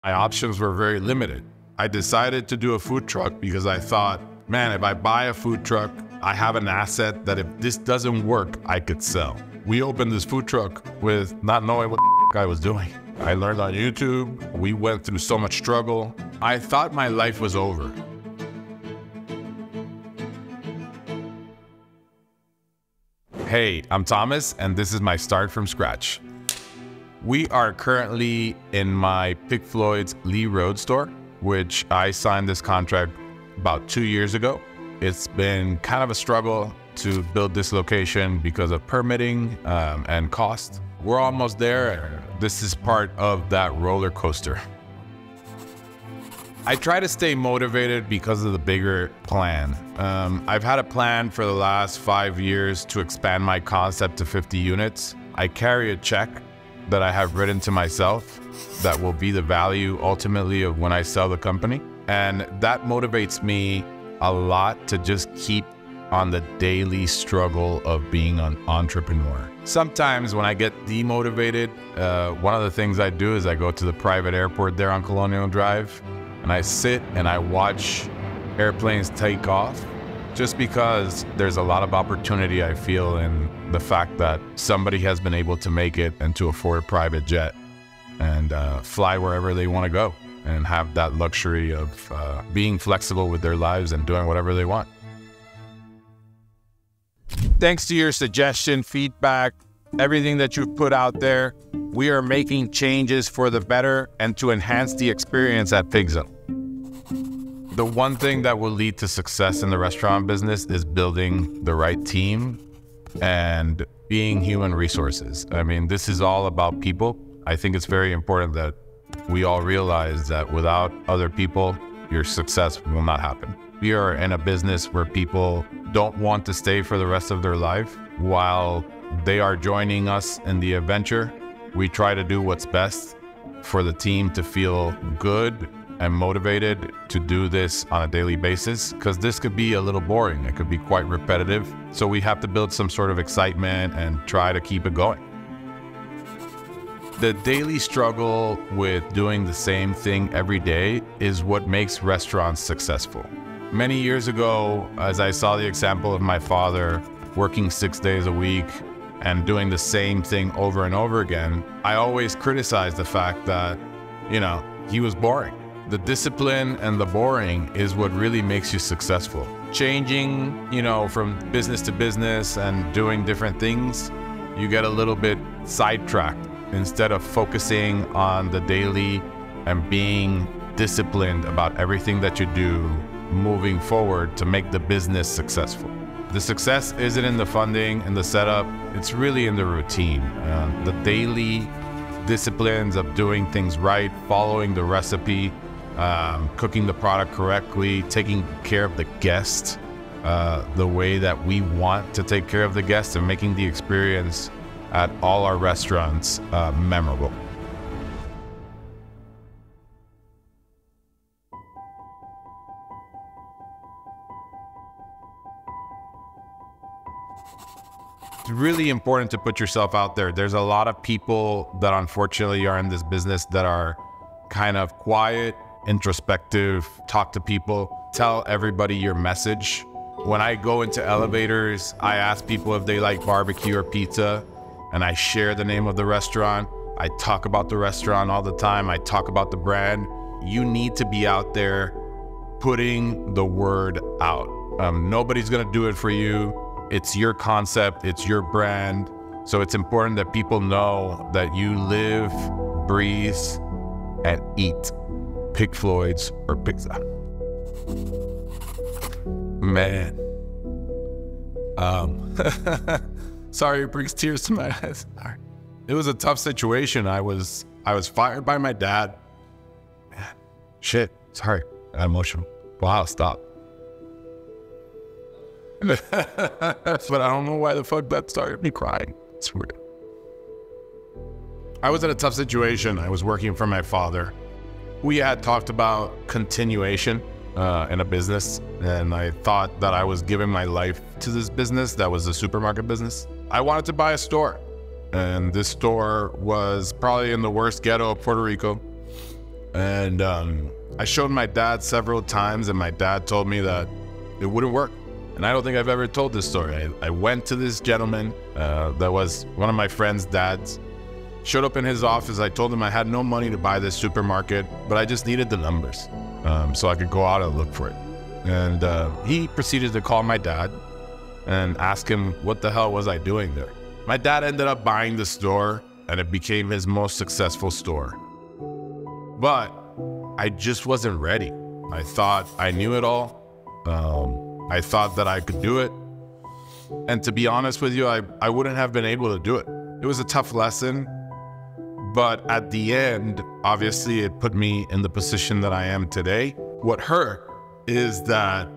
My options were very limited. I decided to do a food truck because I thought, man, if I buy a food truck, I have an asset that if this doesn't work, I could sell. We opened this food truck with not knowing what I was doing. I learned on YouTube. We went through so much struggle. I thought my life was over. Hey, I'm Thomas, and this is my start from scratch. We are currently in my Floyd's Lee Road store, which I signed this contract about 2 years ago. It's been kind of a struggle to build this location because of permitting and cost. We're almost there. This is part of that roller coaster. I try to stay motivated because of the bigger plan. I've had a plan for the last 5 years to expand my concept to 50 units. I carry a check that I have written to myself that will be the value ultimately of when I sell the company. And that motivates me a lot to just keep on the daily struggle of being an entrepreneur. Sometimes when I get demotivated, one of the things I do is I go to the private airport there on Colonial Drive, and I sit and I watch airplanes take off, just because there's a lot of opportunity I feel in the fact that somebody has been able to make it and to afford a private jet and fly wherever they want to go and have that luxury of being flexible with their lives and doing whatever they want. Thanks to your suggestion, feedback, everything that you've put out there, we are making changes for the better and to enhance the experience at Pigzza. The one thing that will lead to success in the restaurant business is building the right team and being human resources. I mean, this is all about people. I think it's very important that we all realize that without other people, your success will not happen. We are in a business where people don't want to stay for the rest of their life. While they are joining us in the adventure, we try to do what's best for the team to feel good and motivated to do this on a daily basis, because this could be a little boring. It could be quite repetitive. So we have to build some sort of excitement and try to keep it going. The daily struggle with doing the same thing every day is what makes restaurants successful. Many years ago, as I saw the example of my father working 6 days a week and doing the same thing over and over again, I always criticized the fact that, he was boring. The discipline and the boring is what really makes you successful. Changing, from business to business and doing different things, you get a little bit sidetracked instead of focusing on the daily and being disciplined about everything that you do moving forward to make the business successful. The success isn't in the funding and the setup, it's really in the routine. The daily disciplines of doing things right, following the recipe, cooking the product correctly, taking care of the guest the way that we want to take care of the guest, and making the experience at all our restaurants memorable. It's really important to put yourself out there. There's a lot of people that unfortunately are in this business that are kind of quiet, introspective, talk to people, tell everybody your message. When I go into elevators, I ask people if they like barbecue or pizza, and I share the name of the restaurant. I talk about the restaurant all the time. I talk about the brand. You need to be out there putting the word out. Nobody's gonna do it for you. It's your concept, it's your brand. So it's important that people know that you live, breathe, and eat Floyd's or Pigzza. Man. Sorry, it brings tears to my eyes. It was a tough situation. I was fired by my dad. Man, shit, sorry, I got emotional. Wow, stop. But I don't know why the fuck that started me crying. It's weird. I was in a tough situation. I was working for my father. We had talked about continuation in a business, and I thought that I was giving my life to this business that was a supermarket business. I wanted to buy a store, and this store was probably in the worst ghetto of Puerto Rico. And I showed my dad several times, and my dad told me that it wouldn't work. And I don't think I've ever told this story. I went to this gentleman that was one of my friend's dads. Showed up in his office. I told him I had no money to buy this supermarket, but I just needed the numbers so I could go out and look for it. And he proceeded to call my dad and ask him what the hell was I doing there. My dad ended up buying the store, and it became his most successful store. But I just wasn't ready. I thought I knew it all. I thought that I could do it. And to be honest with you, I wouldn't have been able to do it. It was a tough lesson. But at the end, obviously, it put me in the position that I am today. What hurt is that,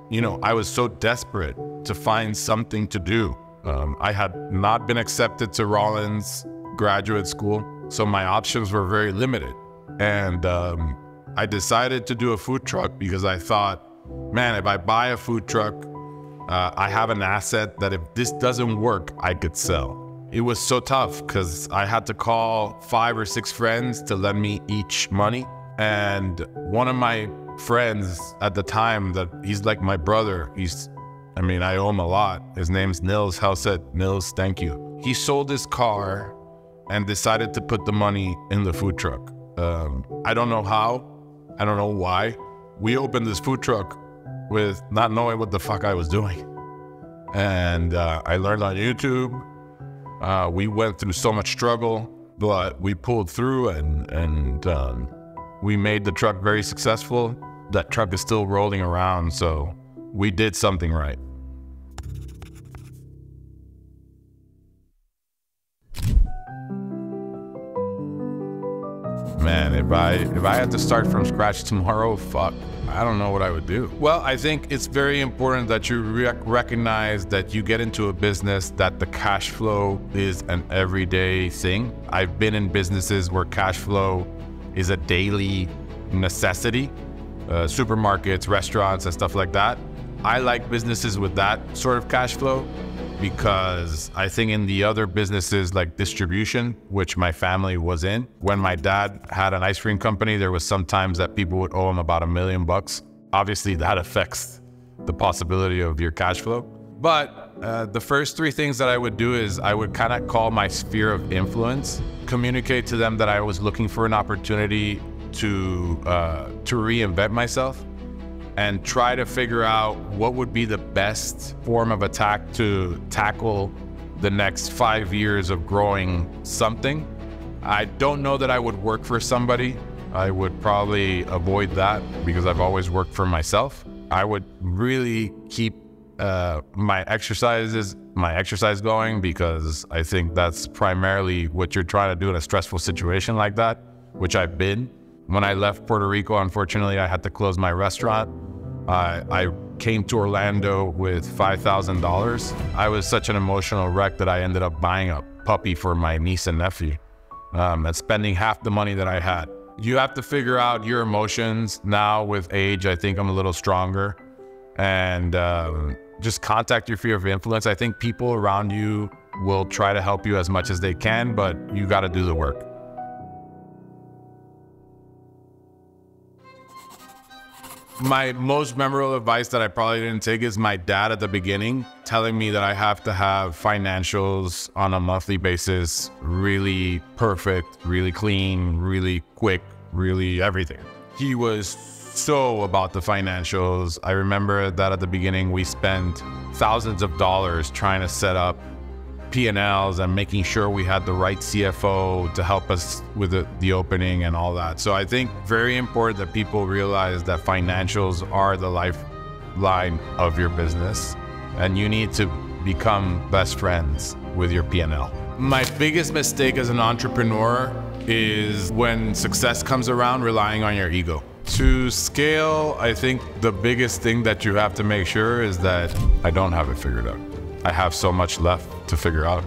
you know, I was so desperate to find something to do. I had not been accepted to Rollins graduate school, so my options were very limited. And I decided to do a food truck because I thought, man, if I buy a food truck, I have an asset that if this doesn't work, I could sell. It was so tough because I had to call 5 or 6 friends to lend me each money. And one of my friends at the time, that he's like my brother, I owe him a lot. His name's Nils Houset. Nils, thank you. He sold his car and decided to put the money in the food truck. I don't know how, I don't know why. We opened this food truck with not knowing what the fuck I was doing. And I learned on YouTube. We went through so much struggle, but we pulled through and we made the truck very successful. That truck is still rolling around, so we did something right. Man, if I had to start from scratch tomorrow, fuck, I don't know what I would do. Well, I think it's very important that you recognize that you get into a business that the cash flow is an everyday thing. I've been in businesses where cash flow is a daily necessity, supermarkets, restaurants, and stuff like that. I like businesses with that sort of cash flow because I think in the other businesses like distribution, which my family was in, when my dad had an ice cream company, there was sometimes that people would owe him about $1 million. Obviously that affects the possibility of your cash flow. But the first 3 things that I would do is I would kind of call my sphere of influence, communicate to them that I was looking for an opportunity to reinvent myself, and try to figure out what would be the best form of attack to tackle the next 5 years of growing something. I don't know that I would work for somebody. I would probably avoid that because I've always worked for myself. I would really keep my exercise going because I think that's primarily what you're trying to do in a stressful situation like that, which I've been. When I left Puerto Rico, unfortunately, I had to close my restaurant. I came to Orlando with $5,000. I was such an emotional wreck that I ended up buying a puppy for my niece and nephew and spending half the money that I had. You have to figure out your emotions. Now with age, I think I'm a little stronger. And just contact your sphere of influence. I think people around you will try to help you as much as they can, but you got to do the work. My most memorable advice that I probably didn't take is my dad at the beginning telling me that I have to have financials on a monthly basis, really perfect, really clean, really quick, really everything. He was so about the financials. I remember that at the beginning we spent thousands of dollars trying to set up P&Ls and making sure we had the right CFO to help us with the opening and all that. So I think very important that people realize that financials are the lifeline of your business and you need to become best friends with your P&L. My biggest mistake as an entrepreneur is when success comes around, relying on your ego. To scale, I think the biggest thing that you have to make sure is that I don't have it figured out. I have so much left to figure out.